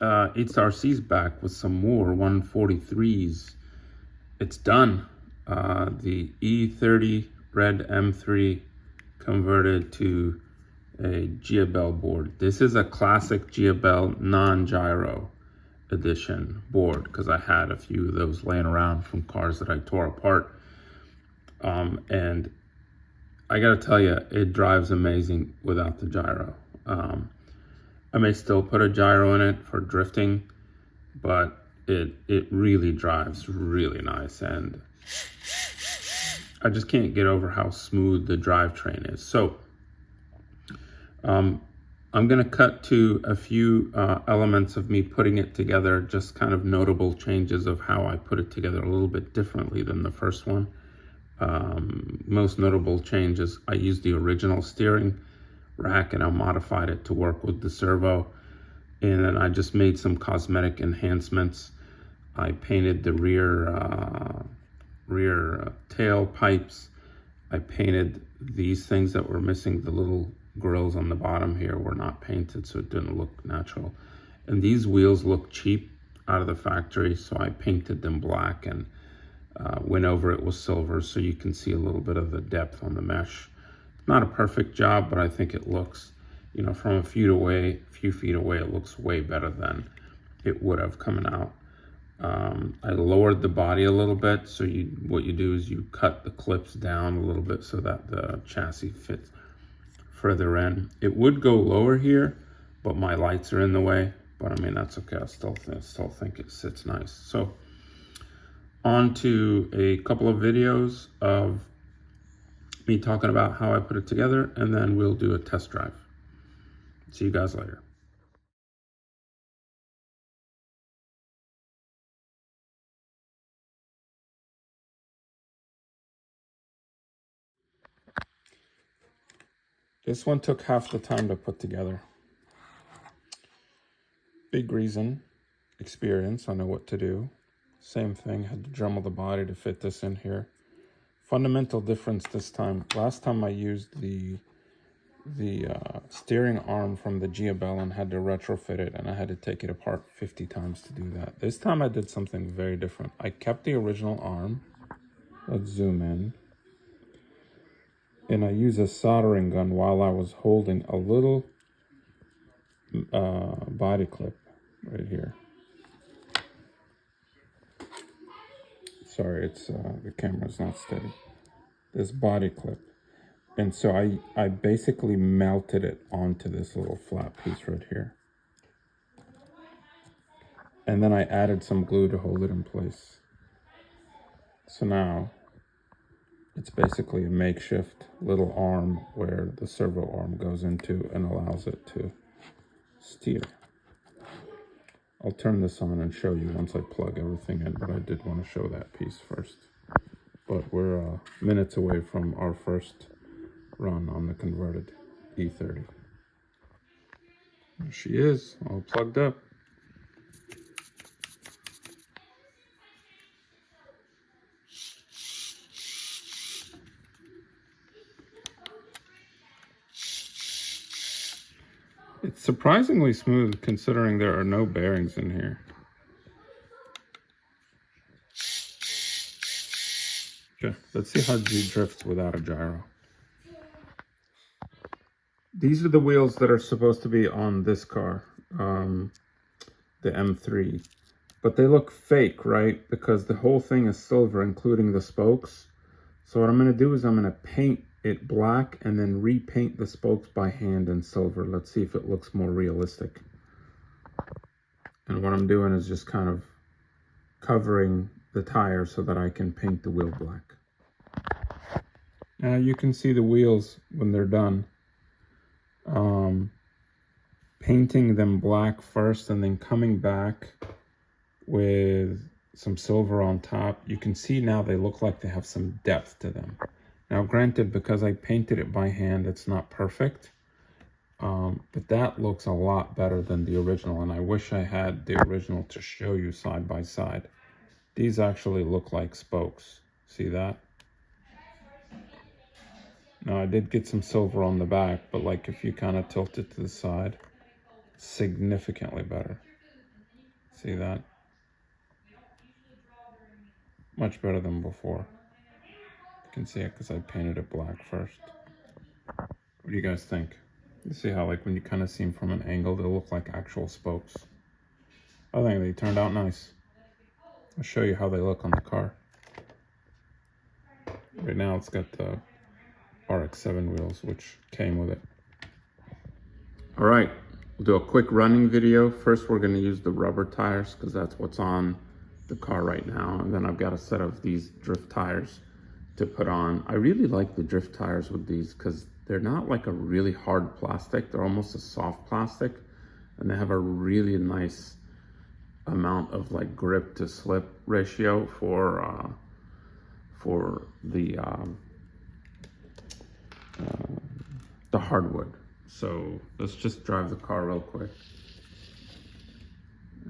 E30's back with some more 143s. It's done. The E30 red M3 converted to a Jiabaile board. This is a classic Jiabaile non-gyro edition board because I had a few of those laying around from cars that I tore apart. And I gotta tell you, it drives amazing without the gyro. I may still put a gyro in it for drifting, but it really drives really nice, and I just can't get over how smooth the drivetrain is. So I'm gonna cut to a few elements of me putting it together, just kind of notable changes of how I put it together a little bit differently than the first one. Most notable changes, I used the original steering rack and I modified it to work with the servo, and then I just made some cosmetic enhancements. I painted the rear tail pipes. I painted these things that were missing. The little grills on the bottom here were not painted, so it didn't look natural. And these wheels look cheap out of the factory, so I painted them black and went over it with silver so you can see a little bit of the depth on the mesh. Not a perfect job, but I think it looks, you know, from a few feet away, it looks way better than it would have coming out. I lowered the body a little bit, so what you do is you cut the clips down a little bit so that the chassis fits further in. It would go lower here, but my lights are in the way. But I mean, that's okay. I still think it sits nice. So on to a couple of videos of me talking about how I put it together, and then we'll do a test drive. See you guys later. This one took half the time to put together. Big reason, experience, I know what to do. Same thing, had to dremel the body to fit this in here. Fundamental difference this time. Last time I used the steering arm from the Jiabaile and had to retrofit it, and I had to take it apart 50 times to do that. This time I did something very different. I kept the original arm. Let's zoom in. And I used a soldering gun while I was holding a little body clip right here. Sorry, it's the camera's not steady. This body clip. And so I basically melted it onto this little flat piece right here. And then I added some glue to hold it in place. So now it's basically a makeshift little arm where the servo arm goes into and allows it to steer. I'll turn this on and show you once I plug everything in, but I did want to show that piece first. But we're minutes away from our first run on the converted E30. There she is, all plugged up. It's surprisingly smooth considering there are no bearings in here. Okay, let's see how G drifts without a gyro. These are the wheels that are supposed to be on this car, the M3. But they look fake, right? Because the whole thing is silver, including the spokes. So what I'm going to do is I'm going to paint it black and then repaint the spokes by hand in silver. Let's see if it looks more realistic. And what I'm doing is just kind of covering the tire so that I can paint the wheel black. Now you can see the wheels when they're done. Painting them black first and then coming back with some silver on top. You can see now they look like they have some depth to them. Now granted, because I painted it by hand, it's not perfect, but that looks a lot better than the original, and I wish I had the original to show you side by side. These actually look like spokes. See that? Now I did get some silver on the back, but like if you kind of tilt it to the side, significantly better. See that? Much better than before. You can see it because I painted it black first. What do you guys think? You see how like when you kind of see them from an angle, they look like actual spokes. I think they turned out nice. I'll show you how they look on the car. Right now it's got the RX-7 wheels, which came with it. All right, we'll do a quick running video. First, we're gonna use the rubber tires because that's what's on the car right now. And then I've got a set of these drift tires to put on. I really like the drift tires with these because they're not like a really hard plastic. They're almost a soft plastic, and they have a really nice amount of like grip to slip ratio for the hardwood. So let's just drive the car real quick,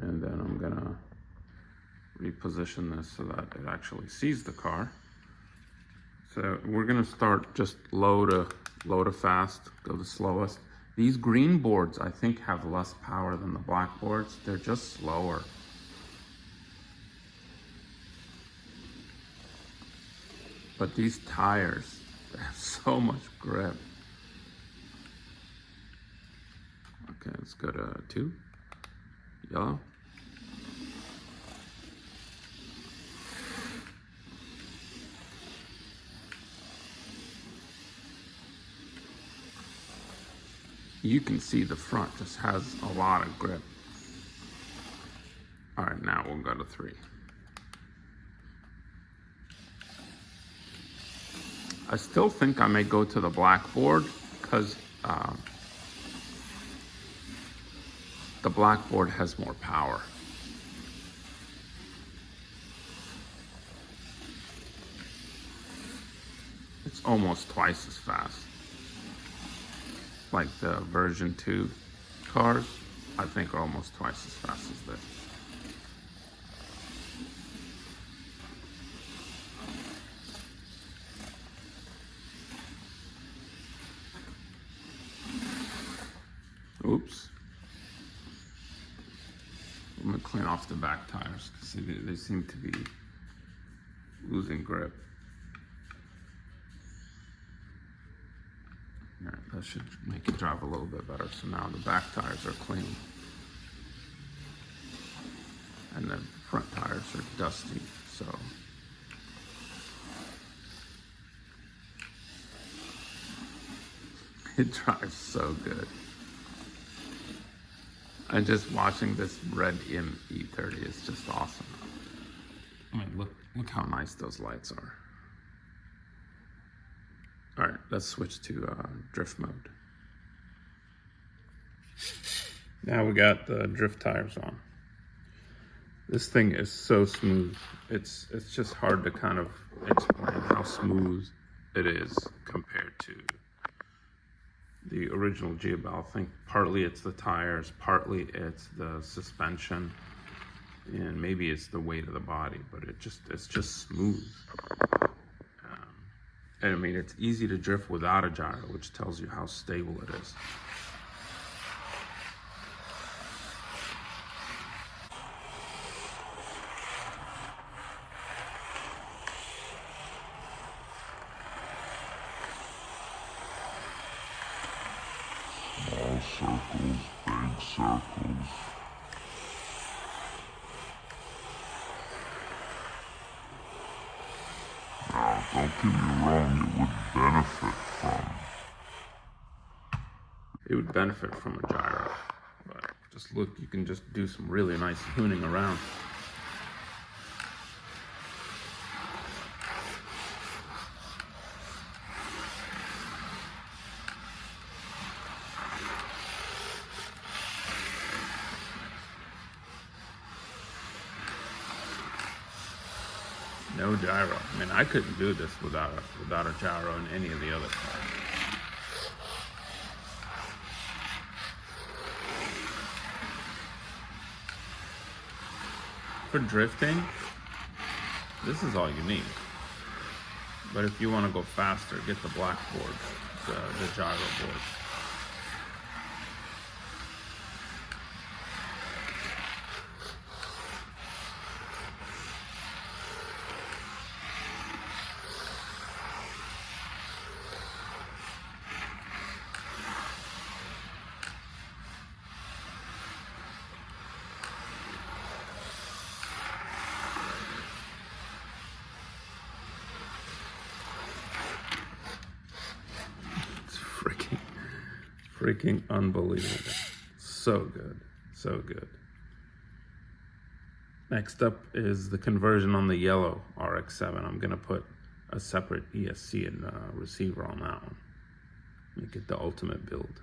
and then I'm gonna reposition this so that it actually sees the car. So we're gonna start just low to fast, go the slowest. These green boards I think have less power than the black boards. They're just slower. But these tires, they have so much grip. Okay, let's go to 2, yellow. You can see the front just has a lot of grip. All right, now we'll go to 3. I still think I may go to the blackboard because the blackboard has more power. It's almost twice as fast. Like the version 2 cars, I think are almost twice as fast as this. Oops. I'm gonna clean off the back tires because they seem to be losing grip. All right, that should make it drive a little bit better. So now the back tires are clean. And the front tires are dusty, so. It drives so good. And just watching this red E30 is just awesome. I mean, look how nice those lights are. All right, let's switch to drift mode. Now we got the drift tires on. This thing is so smooth. It's just hard to kind of explain how smooth it is compared to the original Jiabaile. I think partly it's the tires, partly it's the suspension, and maybe it's the weight of the body, but it's just smooth. And I mean, it's easy to drift without a gyro, which tells you how stable it is. Small circles, big circles. Now, don't get me wrong, it would benefit from a gyro, but just look, you can just do some really nice tuning around. No gyro. I mean, I couldn't do this without a gyro in any of the other cars. For drifting, this is all you need. But if you want to go faster, get the black board, the gyro board. Freaking unbelievable. So good. So good. Next up is the conversion on the yellow RX-7. I'm going to put a separate ESC and receiver on that one. Make it the ultimate build.